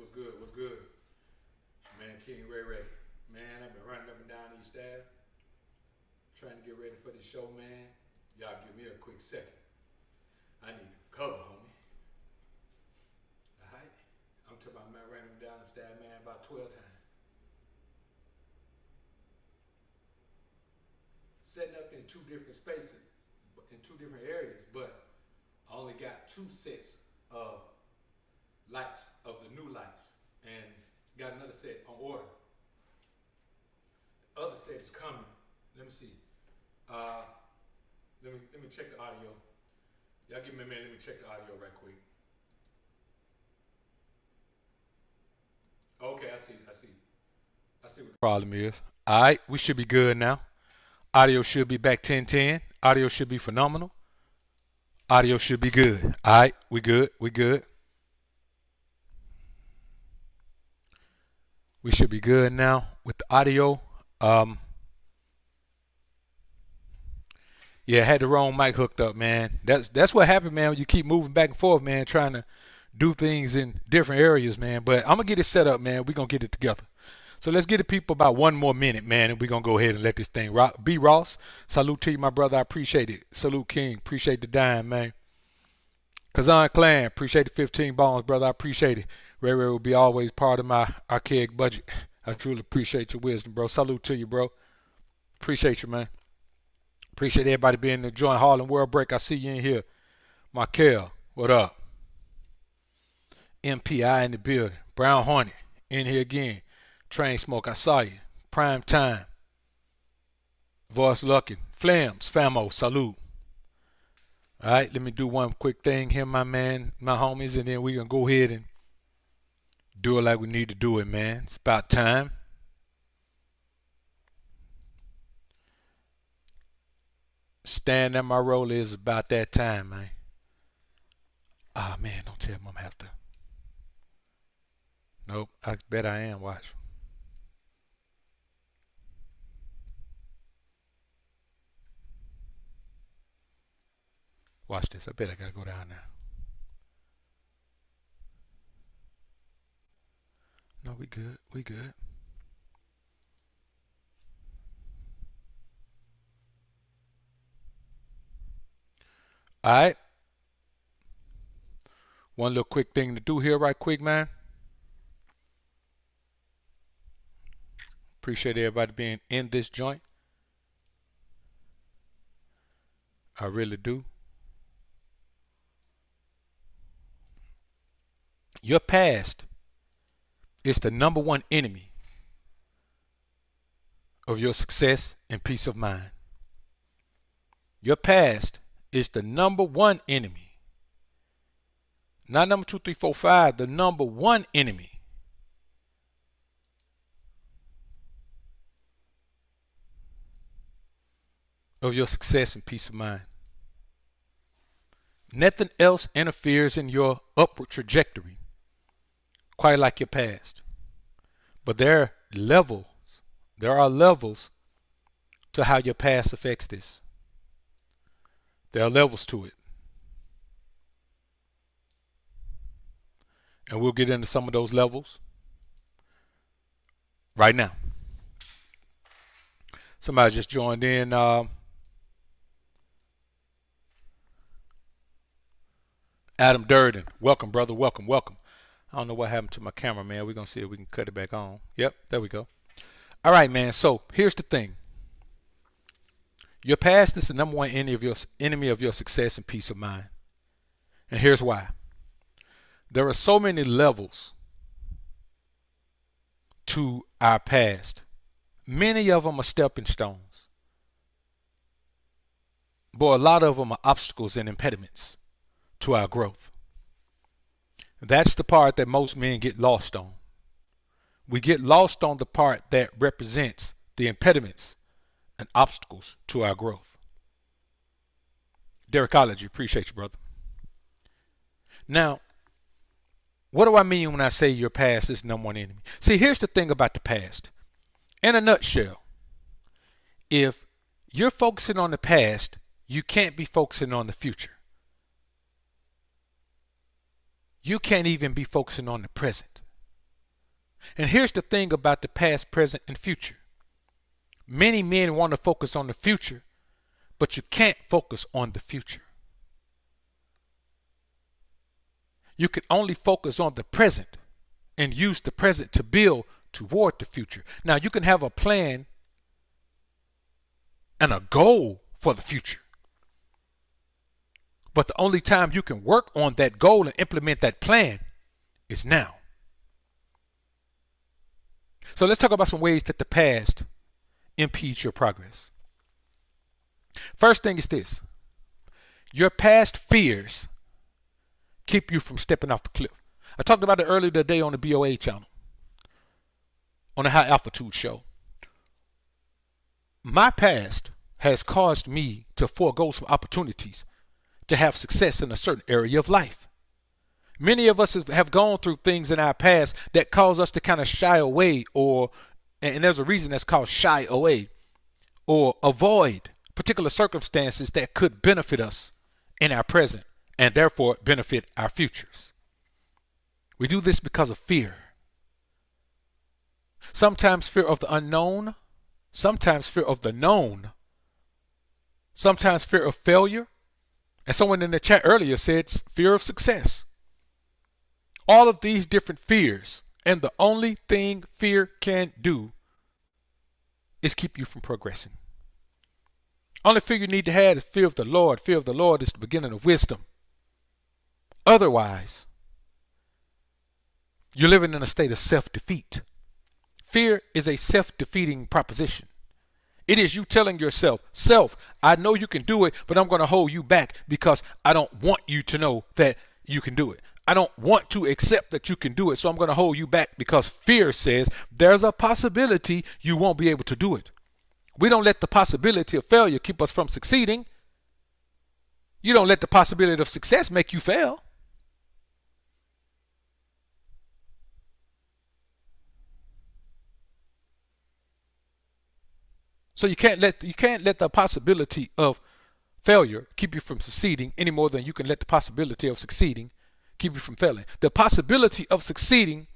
What's good? What's good? Man, King Ray Ray. Man, I've been running up and down these stairs, trying to get ready for the show, man. Y'all give me a quick second. I need to cover, homie. Alright? I'm talking about man running down the stairs, man, about 12 times. Setting up in two different spaces, in two different areas, but I only got two sets of lights, of the new lights, and got another set on order. The other set is coming. Let me see. Let me check the audio. Y'all give me a minute. Let me check the audio right quick. Okay, I see what the problem is. All right, we should be good now. Audio should be back 1010. Audio should be phenomenal. Audio should be good. All right, we good. We good. We should be good now with the audio. Yeah, I had the wrong mic hooked up, man. That's what happened, man, when you keep moving back and forth, man, trying to do things in different areas, man. But I'm going to get it set up, man. We're going to get it together. So let's get the people about one more minute, man, and we're going to go ahead and let this thing rock. B. Ross, salute to you, my brother. I appreciate it. Salute King. Appreciate the dime, man. Kazan Clan, appreciate the 15 bones, brother. I appreciate it. Ray Ray will be always part of my archaic budget. I truly appreciate your wisdom, bro. Salute to you, bro. Appreciate you, man. Appreciate everybody being in the joint. Harlem World Break. I see you in here. Markel, what up? MPI in the building. Brown Hornet in here again. Train Smoke, I saw you. Prime Time. Voice Luckin. Flams, Famo, salute. All right, let me do one quick thing here, my man, my homies, and then we gonna go ahead and do it like we need to do it, man. It's about time. Stand at my role is about that time, man. Ah, man, don't tell me I'm gonna have to. Nope, I bet I am. Watch. Watch this. I bet I gotta go down there. No, we good. We good. All right. One little quick thing to do here right quick, man. Appreciate everybody being in this joint. I really do. Your past is the number one enemy of your success and peace of mind. Your past is the number one enemy. Not number 2, 3, 4, 5, the number one enemy of your success and peace of mind. Nothing else interferes in your upward trajectory quite like your past. But there are levels to how your past affects this. There are levels to it. And we'll get into some of those levels right now. Somebody just joined in. Adam Durden. Welcome, brother. Welcome, welcome. I don't know what happened to my camera, man. We're going to see if we can cut it back on. Yep, there we go. All right, man. So here's the thing. Your past is the number one enemy of your success and peace of mind. And here's why. There are so many levels to our past. Many of them are stepping stones. But a lot of them are obstacles and impediments to our growth. That's the part that most men get lost on. We get lost on the part that represents the impediments and obstacles to our growth. Derrickology, appreciate you, brother. Now, what do I mean when I say your past is number one enemy? See, here's the thing about the past. In a nutshell, if you're focusing on the past, you can't be focusing on the future. You can't even be focusing on the present. And here's the thing about the past, present, and future. Many men want to focus on the future, but you can't focus on the future. You can only focus on the present and use the present to build toward the future. Now, you can have a plan and a goal for the future, but the only time you can work on that goal and implement that plan is now. So let's talk about some ways that the past impedes your progress. First thing is this: your past fears keep you from stepping off the cliff. I talked about it earlier today on the BOA channel, on the High Altitude show. My past has caused me to forego some opportunities to have success in a certain area of life. Many of us have gone through things in our past that cause us to kind of shy away, and there's a reason that's called shy away, or avoid particular circumstances that could benefit us in our present and therefore benefit our futures. We do this because of fear. Sometimes fear of the unknown, sometimes fear of the known, sometimes fear of failure, and someone in the chat earlier said fear of success. All of these different fears, and the only thing fear can do is keep you from progressing. Only fear you need to have is fear of the Lord. Fear of the Lord is the beginning of wisdom. Otherwise, you're living in a state of self-defeat. Fear is a self-defeating proposition. It is you telling yourself, self, I know you can do it, but I'm going to hold you back because I don't want you to know that you can do it. I don't want to accept that you can do it, so I'm going to hold you back because fear says there's a possibility you won't be able to do it. We don't let the possibility of failure keep us from succeeding. You don't let the possibility of success make you fail. So you can't let the possibility of failure keep you from succeeding any more than you can let the possibility of succeeding keep you from failing. The possibility of succeeding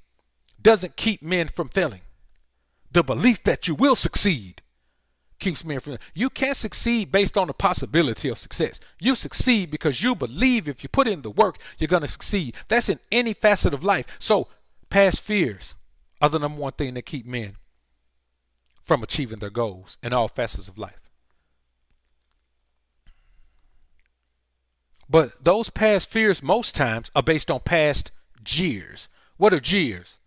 doesn't keep men from failing. The belief that you will succeed keeps men from. You can't succeed based on the possibility of success. You succeed because you believe if you put in the work, you're going to succeed. That's in any facet of life. So past fears are the number one thing that keep men from achieving their goals in all facets of life. But those past fears most times are based on past jeers. What are jeers?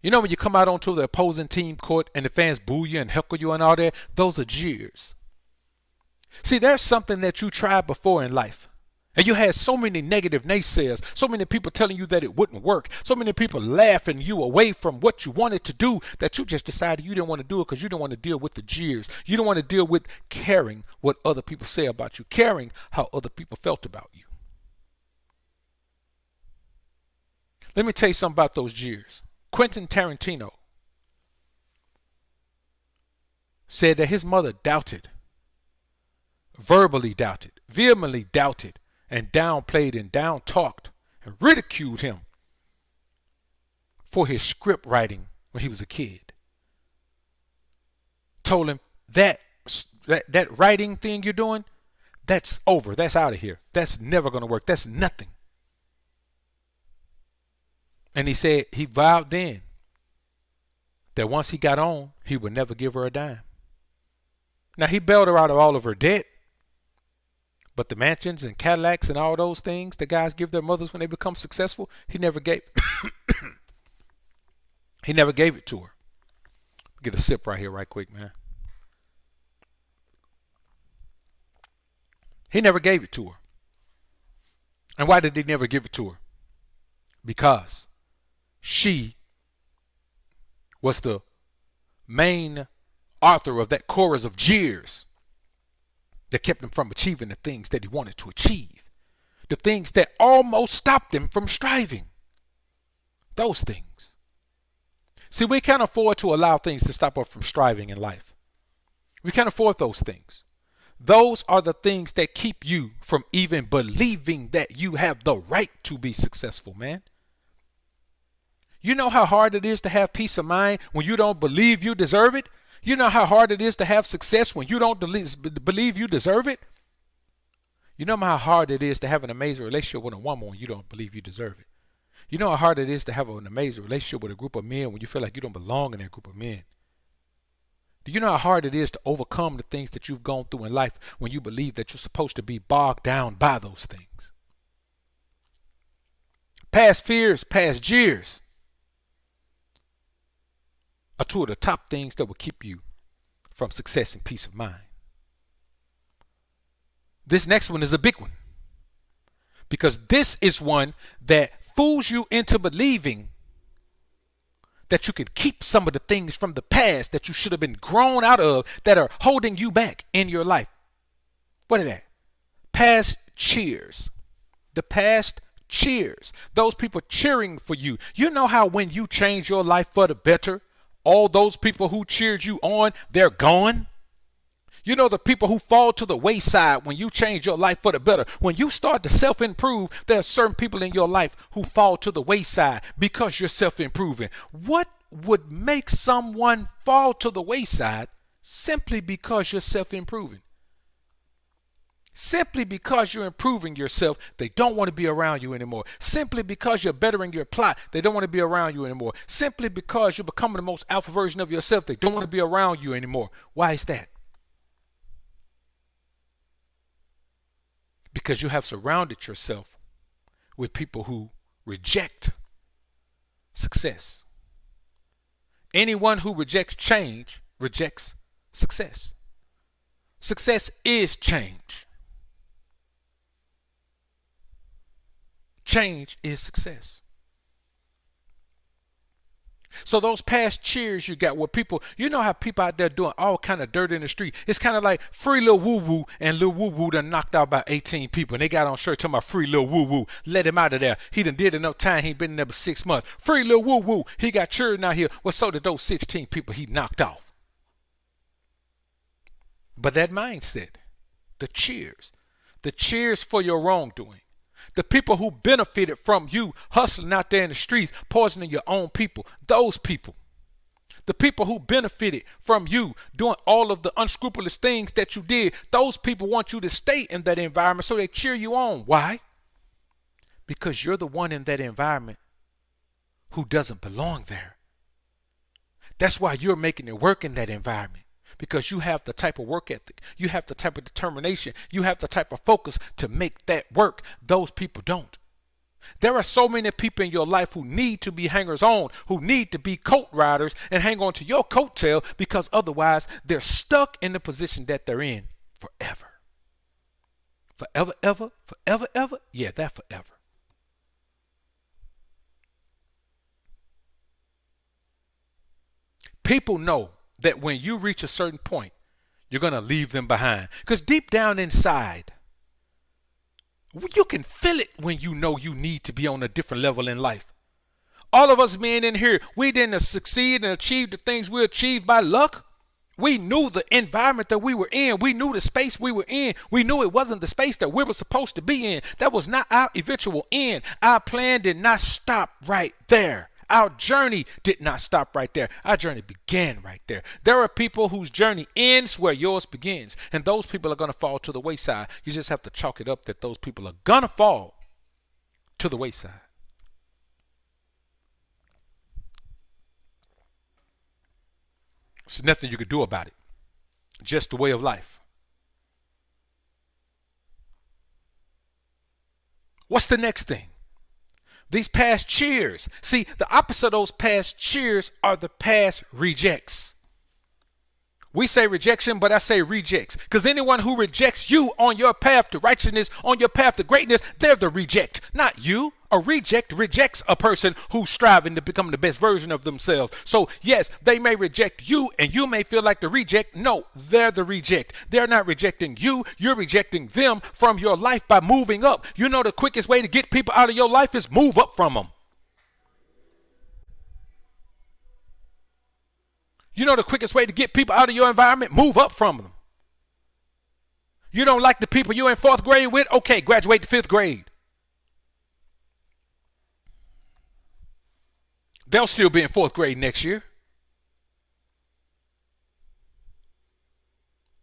You know when you come out onto the opposing team court and the fans boo you and heckle you and all that? Those are jeers. See, there's something that you tried before in life. And you had so many negative naysayers, so many people telling you that it wouldn't work, so many people laughing you away from what you wanted to do that you just decided you didn't want to do it because you didn't want to deal with the jeers. You don't want to deal with caring what other people say about you, caring how other people felt about you. Let me tell you something about those jeers. Quentin Tarantino said that his mother doubted, verbally doubted, vehemently doubted, and downplayed and down-talked and ridiculed him for his script writing when he was a kid. Told him that writing thing you're doing, that's over. That's out of here. That's never going to work. That's nothing. And he said he vowed then that once he got on, he would never give her a dime. Now, he bailed her out of all of her debt. But the mansions and Cadillacs and all those things that guys give their mothers when they become successful, he never gave he never gave it to her. Get a sip right here right quick, man. He never gave it to her. And why did he never give it to her? Because she was the main author of that chorus of jeers that kept him from achieving the things that he wanted to achieve. The things that almost stopped him from striving. Those things. See, we can't afford to allow things to stop us from striving in life. We can't afford those things. Those are the things that keep you from even believing that you have the right to be successful, man. You know how hard it is to have peace of mind when you don't believe you deserve it? You know how hard it is to have success when you don't believe you deserve it? You know how hard it is to have an amazing relationship with a woman when you don't believe you deserve it? You know how hard it is to have an amazing relationship with a group of men when you feel like you don't belong in that group of men? Do you know how hard it is to overcome the things that you've gone through in life when you believe that you're supposed to be bogged down by those things? Past fears, past jeers are two of the top things that will keep you from success and peace of mind. This next one is a big one because this is one that fools you into believing that you can keep some of the things from the past that you should have been grown out of that are holding you back in your life. What is that? Past cheers. The past cheers. Those people cheering for you. You know how when you change your life for the better, all those people who cheered you on, they're gone? You know, the people who fall to the wayside when you change your life for the better. When you start to self-improve, there are certain people in your life who fall to the wayside because you're self-improving. What would make someone fall to the wayside simply because you're self-improving? Simply because you're improving yourself, they don't want to be around you anymore. Simply because you're bettering your plot, they don't want to be around you anymore. Simply because you're becoming the most alpha version of yourself, they don't want to be around you anymore. Why is that? Because you have surrounded yourself with people who reject success. Anyone who rejects change rejects success. Success is change. Change is success. So those past cheers you got where people, you know how people out there doing all kind of dirt in the street. It's kind of like free Lil Woo Woo, and Lil Woo Woo done knocked out about 18 people. And they got on shirt talking about free Lil Woo Woo. Let him out of there. He done did enough time. He ain't been in there but 6 months. Free Lil Woo Woo. He got children out here. Well, so did those 16 people he knocked off. But that mindset, the cheers for your wrongdoing, the people who benefited from you hustling out there in the streets, poisoning your own people, those people. The people who benefited from you doing all of the unscrupulous things that you did, those people want you to stay in that environment so they cheer you on. Why? Because you're the one in that environment who doesn't belong there. That's why you're making it work in that environment. Because you have the type of work ethic, you have the type of determination, you have the type of focus to make that work. Those people don't. There are so many people in your life who need to be hangers on, who need to be coat riders and hang on to your coattail because otherwise they're stuck in the position that they're in forever. Forever, ever, forever, ever. Yeah, that forever. People know that when you reach a certain point, you're going to leave them behind. Because deep down inside, you can feel it when you know you need to be on a different level in life. All of us men in here, we didn't succeed and achieve the things we achieved by luck. We knew the environment that we were in. We knew the space we were in. We knew it wasn't the space that we were supposed to be in. That was not our eventual end. Our plan did not stop right there. Our journey did not stop right there. Our journey began right there. There are people whose journey ends where yours begins, and those people are going to fall to the wayside. You just have to chalk it up that those people are going to fall to the wayside. There's nothing you can do about it. Just the way of life. What's the next thing? These past cheers. See, the opposite of those past cheers are the past rejects. We say rejection, but I say rejects. Because anyone who rejects you on your path to righteousness, on your path to greatness, they're the reject, not you. A reject rejects a person who's striving to become the best version of themselves. So yes, they may reject you and you may feel like the reject. No, they're the reject. They're not rejecting you. You're rejecting them from your life by moving up. You know the quickest way to get people out of your life is move up from them. You know the quickest way to get people out of your environment? Move up from them. You don't like the people you're in 4th grade with? Okay, graduate to 5th grade. They'll still be in fourth grade next year.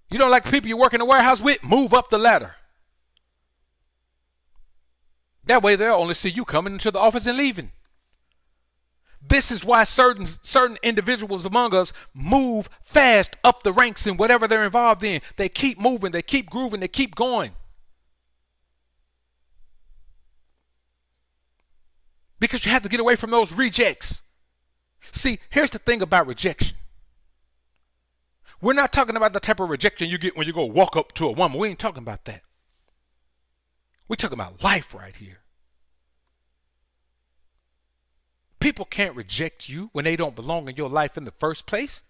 You don't like the people you work in the warehouse with? Move up the ladder. That way they'll only see you coming into the office and leaving. This is why certain individuals among us move fast up the ranks in whatever they're involved in. They keep moving, they keep grooving, they keep going. Because you have to get away from those rejects. See, here's the thing about rejection. We're not talking about the type of rejection you get when you go walk up to a woman. We ain't talking about that. We're talking about life right here. People can't reject you when they don't belong in your life in the first place.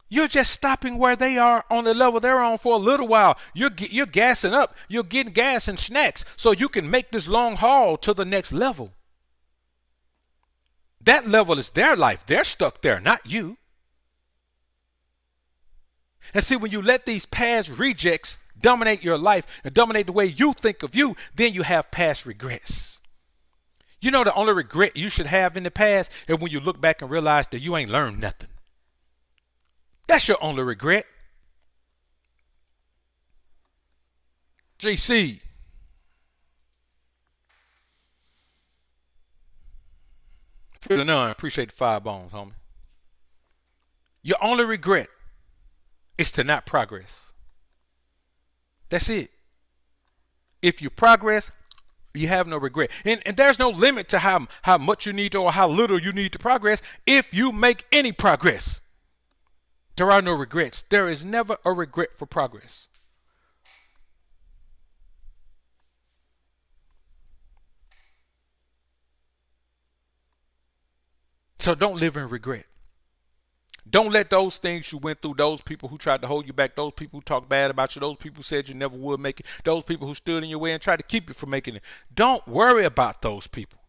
You're just stopping where they are on the level they're on for a little while. You're gassing up. You're getting gas and snacks so you can make this long haul to the next level. That level is their life. They're stuck there, not you. And see, when you let these past rejects dominate your life and dominate the way you think of you, then you have past regrets. You know, the only regret you should have in the past is when you look back and realize that you ain't learned nothing. That's your only regret. GC. Feeling none. Appreciate the 5 bones, homie. Your only regret is to not progress. That's it. If you progress, you have no regret. And there's no limit to how much you need to or how little you need to progress if you make any progress. There are no regrets. There is never a regret for progress. So don't live in regret. Don't let those things you went through, those people who tried to hold you back, those people who talked bad about you, those people who said you never would make it, those people who stood in your way and tried to keep you from making it. Don't worry about those people.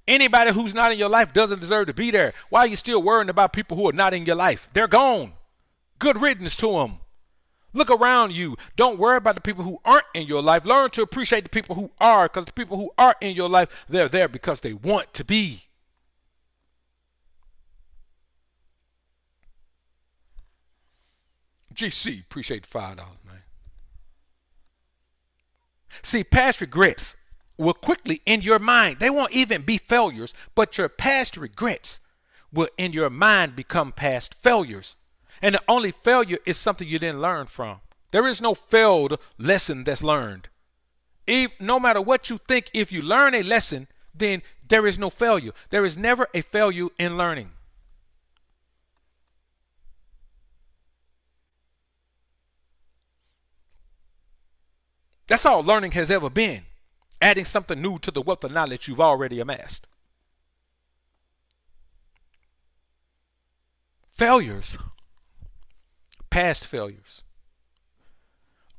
Anybody who's not in your life doesn't deserve to be there. Why are you still worrying about people who are not in your life? They're gone. Good riddance to them. Look around you. Don't worry about the people who aren't in your life. Learn to appreciate the people who are, because the people who are in your life, they're there because they want to be. GC, appreciate the $5, man. See, past regrets will quickly in your mind. They won't even be failures, but your past regrets will in your mind become past failures. And the only failure is something you didn't learn from. There is no failed lesson that's learned. No matter what you think, if you learn a lesson, then there is no failure. There is never a failure in learning. That's all learning has ever been. Adding something new to the wealth of knowledge you've already amassed. Failures, past failures,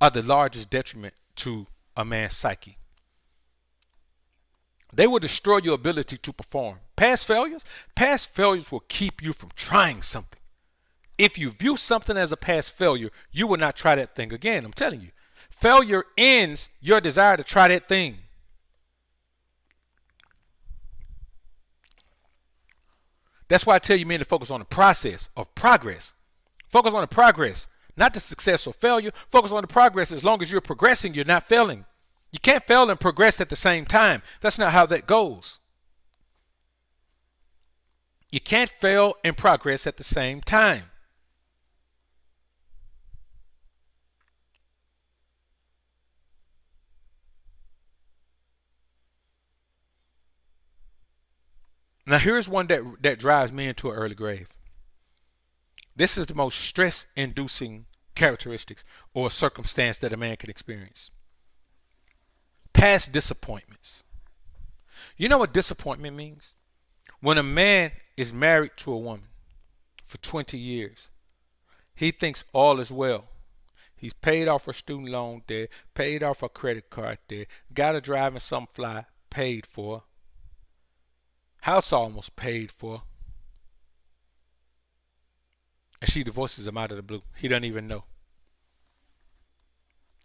are the largest detriment to a man's psyche. They will destroy your ability to perform. Past failures will keep you from trying something. If you view something as a past failure, you will not try that thing again. I'm telling you. Failure ends your desire to try that thing. That's why I tell you men to focus on the process of progress. Focus on the progress, not the success or failure. Focus on the progress. As long as you're progressing, you're not failing. You can't fail and progress at the same time. That's not how that goes. You can't fail and progress at the same time. Now, here's one that drives me into an early grave. This is the most stress-inducing characteristics or circumstance that a man can experience. Past disappointments. You know what disappointment means? When a man is married to a woman for 20 years, he thinks all is well. He's paid off her student loan debt, paid off her credit card debt, got her driving some fly, paid for. House almost paid for. And she divorces him out of the blue. He doesn't even know.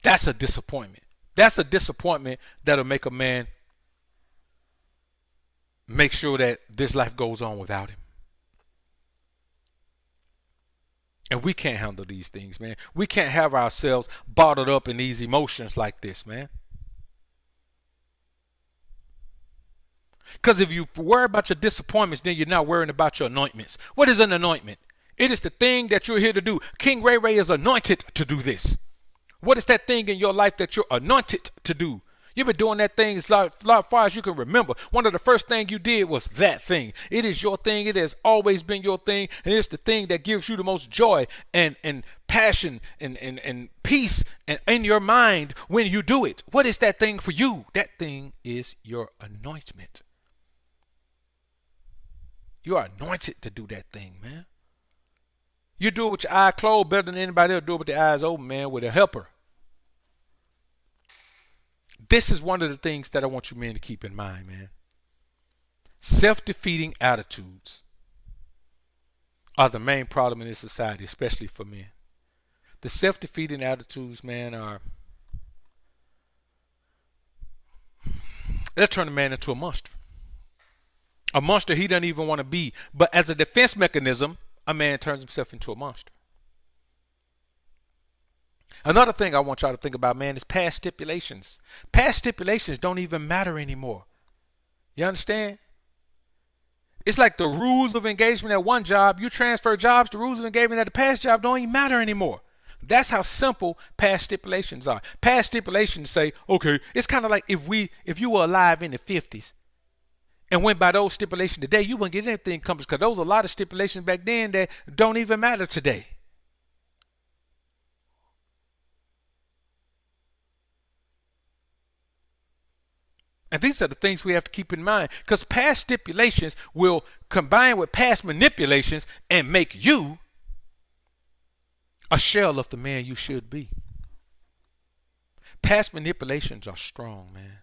That's a disappointment. That's a disappointment that'll make a man make sure that this life goes on without him. And we can't handle these things, man. We can't have ourselves bottled up in these emotions like this, man. Because if you worry about your disappointments, then you're not worrying about your anointments. What is an anointment? It is the thing that you're here to do. King Ray Ray is anointed to do this. What is that thing in your life that you're anointed to do? You've been doing that thing as far as you can remember. One of the first things you did was that thing. It is your thing. It has always been your thing. And it's the thing that gives you the most joy and passion and peace in your mind when you do it. What is that thing for you? That thing is your anointment. You are anointed to do that thing, man. You do it with your eye closed better than anybody else do it with their eyes open, man, with a helper. This is one of the things that I want you men to keep in mind, man. Self-defeating attitudes are the main problem in this society, especially for men. The self-defeating attitudes, man, they'll turn a man into a monster. A monster he doesn't even want to be. But as a defense mechanism, a man turns himself into a monster. Another thing I want y'all to think about, man, is past stipulations. Past stipulations don't even matter anymore. You understand? It's like the rules of engagement at one job. You transfer jobs, the rules of engagement at the past job don't even matter anymore. That's how simple past stipulations are. Past stipulations say, okay, it's kind of like if you were alive in the 50s and went by those stipulations today, you wouldn't get anything accomplished because there was a lot of stipulations back then that don't even matter today. And these are the things we have to keep in mind because past stipulations will combine with past manipulations and make you a shell of the man you should be. Past manipulations are strong, man.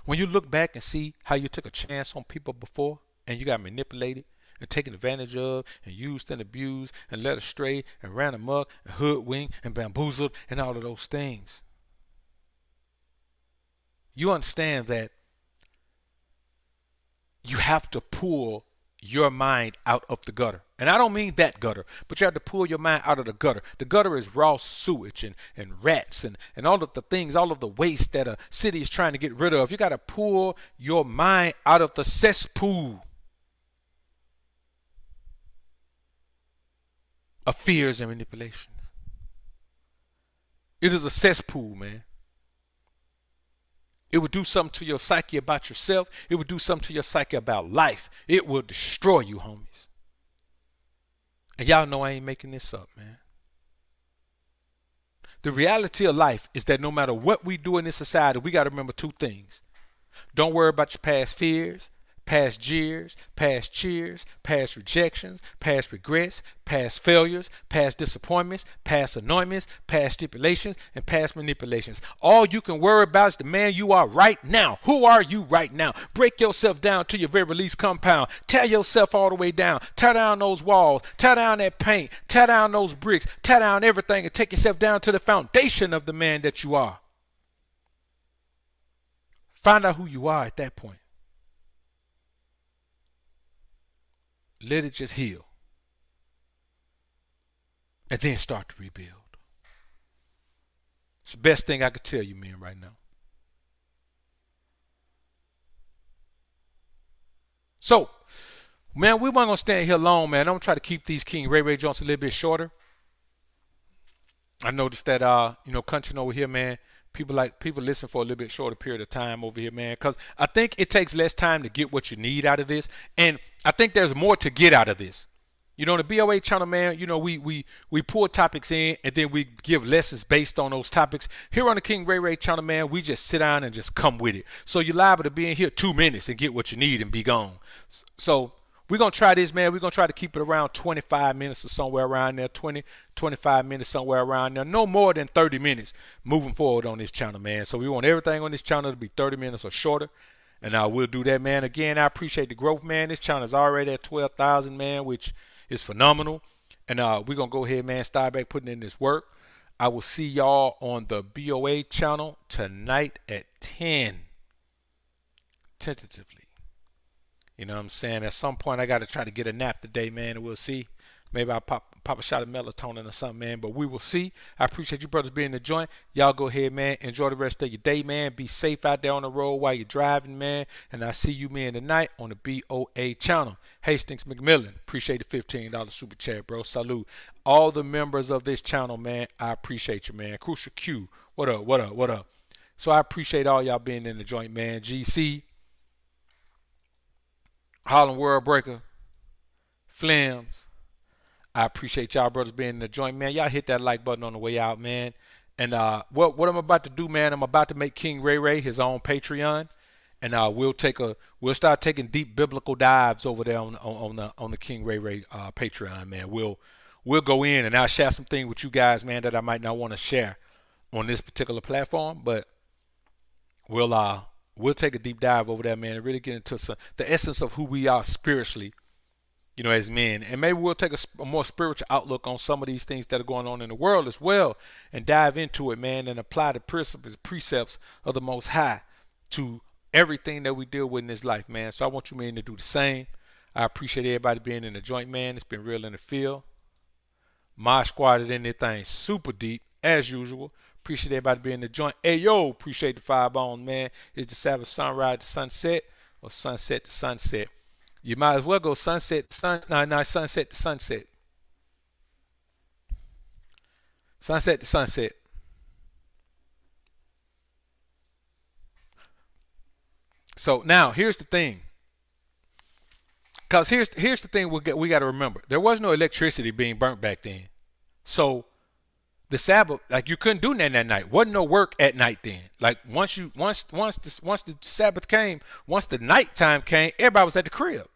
When you look back and see how you took a chance on people before and you got manipulated and taken advantage of and used and abused and led astray and ran amok and hoodwinked and bamboozled and all of those things. You understand that you have to pull your mind out of the gutter. And I don't mean that gutter, but you have to pull your mind out of the gutter. The gutter is raw sewage and rats and all of the things, all of the waste that a city is trying to get rid of. You got to pull your mind out of the cesspool of fears and manipulations. It is a cesspool, man. It would do something to your psyche about yourself. It would do something to your psyche about life. It will destroy you, homies. And y'all know I ain't making this up, man. The reality of life is that no matter what we do in this society, we got to remember two things. Don't worry about your past fears, past jeers, past cheers, past rejections, past regrets, past failures, past disappointments, past anointments, past stipulations, and past manipulations. All you can worry about is the man you are right now. Who are you right now? Break yourself down to your very least compound. Tear yourself all the way down. Tear down those walls. Tear down that paint. Tear down those bricks. Tear down everything and take yourself down to the foundation of the man that you are. Find out who you are at that point. Let it just heal. And then start to rebuild. It's the best thing I could tell you, man, right now. So, man, we weren't going to stand here long, man. I'm going to try to keep these King Ray Ray Johnson a little bit shorter. I noticed that, content over here, man, people listen for a little bit shorter period of time over here, man, because I think it takes less time to get what you need out of this. And I think there's more to get out of this. You know, the BOA channel, man, we pull topics in and then we give lessons based on those topics. Here on the King Ray Ray channel, man, we just sit down and just come with it. So you're liable to be in here 2 minutes and get what you need and be gone. So we're going to try this, man. We're going to try to keep it around 25 minutes or somewhere around there, 25 minutes somewhere around there. No more than 30 minutes moving forward on this channel, man. So we want everything on this channel to be 30 minutes or shorter. And we'll do that, man. Again, I appreciate the growth, man. This channel is already at 12,000, man, which is phenomenal. And we're going to go ahead, man, start back putting in this work. I will see y'all on the BOA channel tonight at 10, tentatively. You know what I'm saying? At some point, I got to try to get a nap today, man, and we'll see. Maybe I'll pop a shot of melatonin or something, man, but we will see. I appreciate you brothers being in the joint. Y'all go ahead, man. Enjoy the rest of your day, man. Be safe out there on the road while you're driving, man. And I'll see you, man, tonight on the BOA channel. Hastings McMillan, appreciate the $15 super chat, bro. Salute. All the members of this channel, man, I appreciate you, man. Crucial Q, what up, what up, what up? So I appreciate all y'all being in the joint, man. GC, Harlem World Breaker, Flims. I appreciate y'all brothers being in the joint, man. Y'all hit that like button on the way out, man. And what I'm about to do, man, I'm about to make King Ray Ray his own Patreon, and we'll start taking deep biblical dives over there on the King Ray Ray Patreon, man. We'll go in and I'll share some things with you guys, man, that I might not want to share on this particular platform, but we'll take a deep dive over there, man, and really get into the essence of who we are spiritually, you know, as men. And maybe we'll take a more spiritual outlook on some of these things that are going on in the world as well, and dive into it, man, and apply the precepts of the Most High to everything that we deal with in this life, man. So I want you, men, to do the same. I appreciate everybody being in the joint, man. It's been real in the field. My squad is in their thing super deep, as usual. Appreciate everybody being in the joint. Hey, yo, appreciate the 5 on, man. It's the Sabbath sunrise to sunset, or sunset to sunset. You might as well go sunset to sunset to sunset. Sunset to sunset. So now here's the thing. Because here's the thing we got to remember. There was no electricity being burnt back then. So the Sabbath, like, you couldn't do nothing that night. Wasn't no work at night then. Like once the Sabbath came, once the nighttime came, everybody was at the crib.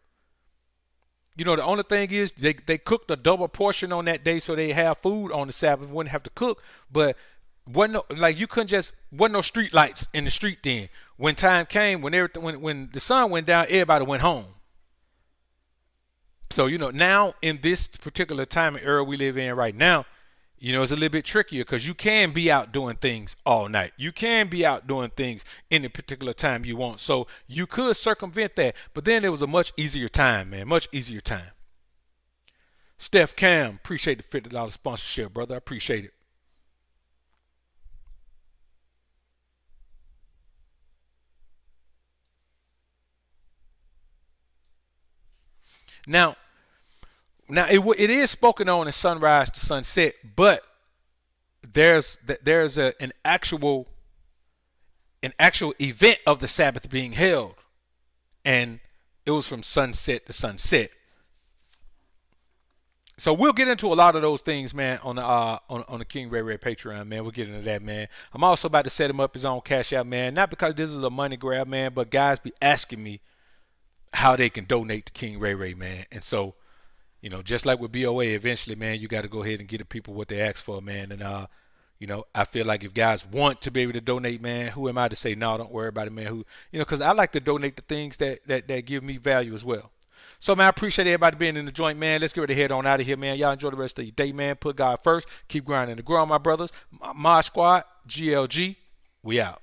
You know, the only thing is they cooked a double portion on that day so they have food on the Sabbath, wouldn't have to cook. But wasn't no street lights in the street then. When time came, when the sun went down, everybody went home. So, you know, now in this particular time and era we live in right now, you know, it's a little bit trickier because you can be out doing things all night. You can be out doing things any particular time you want. So you could circumvent that. But then it was a much easier time, man. Much easier time. Steph Cam, appreciate the $50 sponsorship, brother. I appreciate it. Now it is spoken on as sunrise to sunset, but there's an actual event of the Sabbath being held, and it was from sunset to sunset. So we'll get into a lot of those things, man, on the King Ray Ray Patreon, man. We'll get into that, man. I'm also about to set him up his own cash out, man. Not because this is a money grab, man, but guys be asking me how they can donate to King Ray Ray, man. And so, you know, just like with BOA, eventually, man, you got to go ahead and get the people what they ask for, man. And you know, I feel like if guys want to be able to donate, man, who am I to say no? Don't worry about it, man. Because I like to donate the things that give me value as well. So, man, I appreciate everybody being in the joint, man. Let's get ready to head on out of here, man. Y'all enjoy the rest of your day, man. Put God first. Keep grinding and growing, my brothers. My squad, GLG, we out.